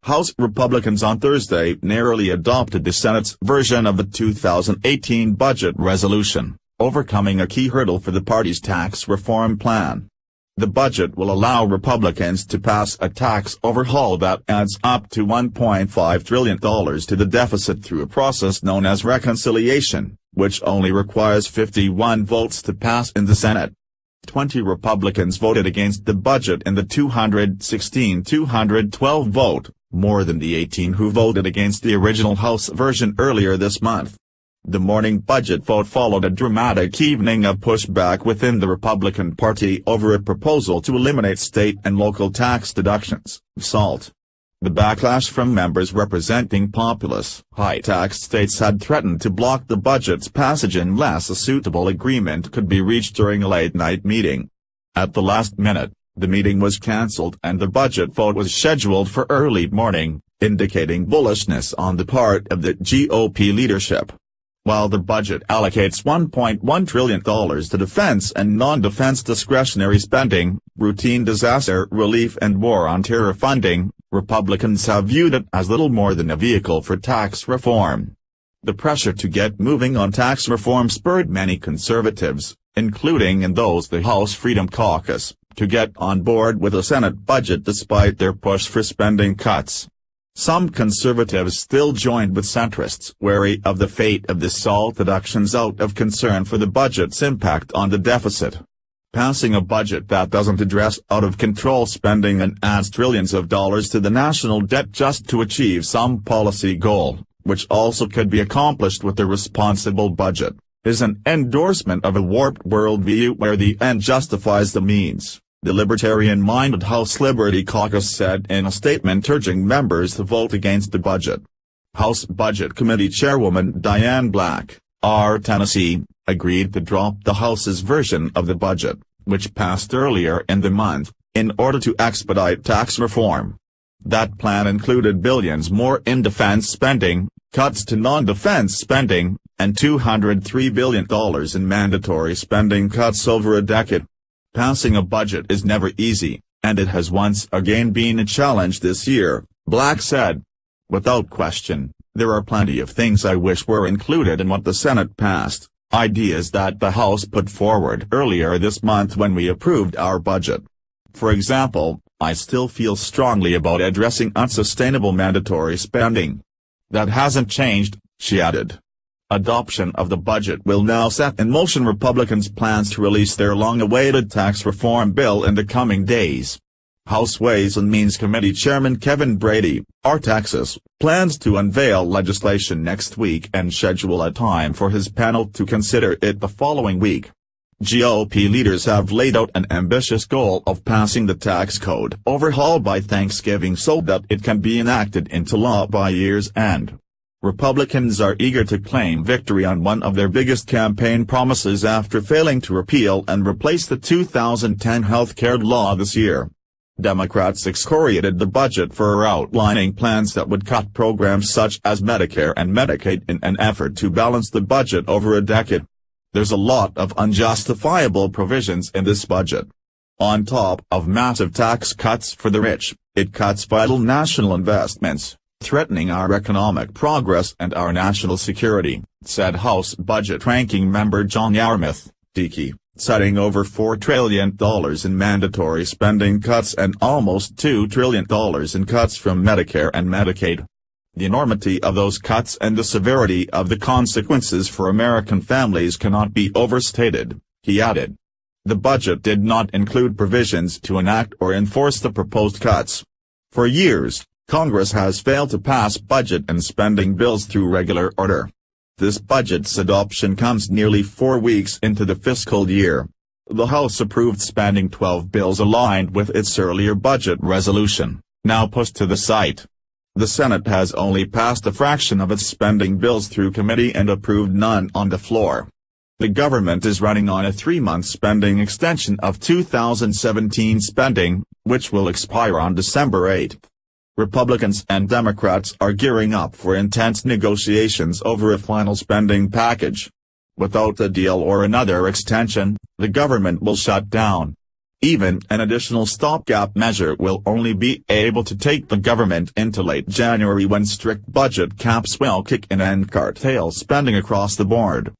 House Republicans on Thursday narrowly adopted the Senate's version of the 2018 budget resolution, overcoming a key hurdle for the party's tax reform plan. The budget will allow Republicans to pass a tax overhaul that adds up to $1.5 trillion to the deficit through a process known as reconciliation, which only requires 51 votes to pass in the Senate. 20 Republicans voted against the budget in the 216-212 vote, more than the 18 who voted against the original House version earlier this month. The morning budget vote followed a dramatic evening of pushback within the Republican Party over a proposal to eliminate state and local tax deductions, SALT. The backlash from members representing populous, high-tax states had threatened to block the budget's passage unless a suitable agreement could be reached during a late-night meeting. At the last minute, the meeting was cancelled and the budget vote was scheduled for early morning, indicating bullishness on the part of the GOP leadership. While the budget allocates $1.1 trillion to defense and non-defense discretionary spending, routine disaster relief and war on terror funding, Republicans have viewed it as little more than a vehicle for tax reform. The pressure to get moving on tax reform spurred many conservatives, including in those the House Freedom Caucus, to get on board with a Senate budget despite their push for spending cuts. Some conservatives still joined with centrists wary of the fate of the SALT deductions out of concern for the budget's impact on the deficit. Passing a budget that doesn't address out-of-control spending and adds trillions of dollars to the national debt just to achieve some policy goal, which also could be accomplished with a responsible budget, is an endorsement of a warped worldview where the end justifies the means, the libertarian-minded House Liberty Caucus said in a statement urging members to vote against the budget. House Budget Committee Chairwoman Diane Black, R. Tennessee, agreed to drop the House's version of the budget, which passed earlier in the month, in order to expedite tax reform. That plan included billions more in defense spending, cuts to non-defense spending, and $203 billion in mandatory spending cuts over a decade. Passing a budget is never easy, and it has once again been a challenge this year, Black said. Without question, there are plenty of things I wish were included in what the Senate passed, ideas that the House put forward earlier this month when we approved our budget. For example, I still feel strongly about addressing unsustainable mandatory spending. That hasn't changed, she added. Adoption of the budget will now set in motion Republicans' plans to release their long-awaited tax reform bill in the coming days. House Ways and Means Committee Chairman Kevin Brady, R. Texas, plans to unveil legislation next week and schedule a time for his panel to consider it the following week. GOP leaders have laid out an ambitious goal of passing the tax code overhaul by Thanksgiving so that it can be enacted into law by year's end. Republicans are eager to claim victory on one of their biggest campaign promises after failing to repeal and replace the 2010 health care law this year. Democrats excoriated the budget for outlining plans that would cut programs such as Medicare and Medicaid in an effort to balance the budget over a decade. There's a lot of unjustifiable provisions in this budget. On top of massive tax cuts for the rich, it cuts vital national investments, threatening our economic progress and our national security, said House Budget Ranking Member John Yarmuth, D.C., setting over $4 trillion in mandatory spending cuts and almost $2 trillion in cuts from Medicare and Medicaid. The enormity of those cuts and the severity of the consequences for American families cannot be overstated, he added. The budget did not include provisions to enact or enforce the proposed cuts. For years, Congress has failed to pass budget and spending bills through regular order. This budget's adoption comes nearly 4 weeks into the fiscal year. The House approved spending 12 bills aligned with its earlier budget resolution, now pushed to the side. The Senate has only passed a fraction of its spending bills through committee and approved none on the floor. The government is running on a 3-month spending extension of 2017 spending, which will expire on December 8. Republicans and Democrats are gearing up for intense negotiations over a final spending package. Without a deal or another extension, the government will shut down. Even an additional stopgap measure will only be able to take the government into late January, when strict budget caps will kick in and curtail spending across the board.